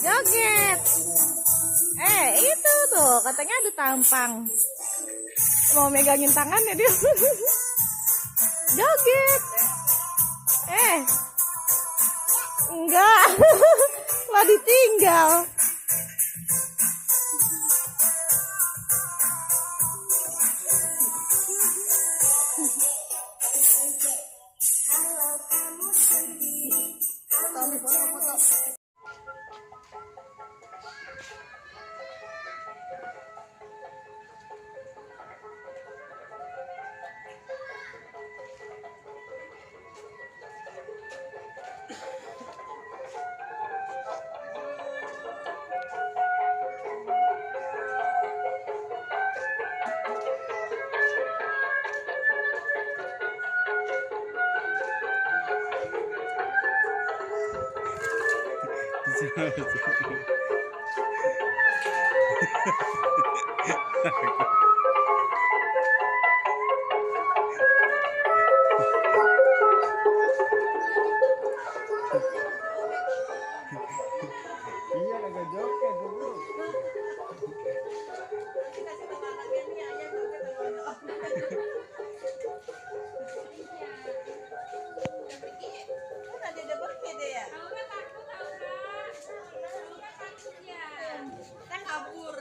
Joget. Itu tuh katanya ada tampang. Mau megangin tangannya dia. Joget. Enggak. Lah ditinggal. Foto. Iya, agak joget dulu. Kan kabur.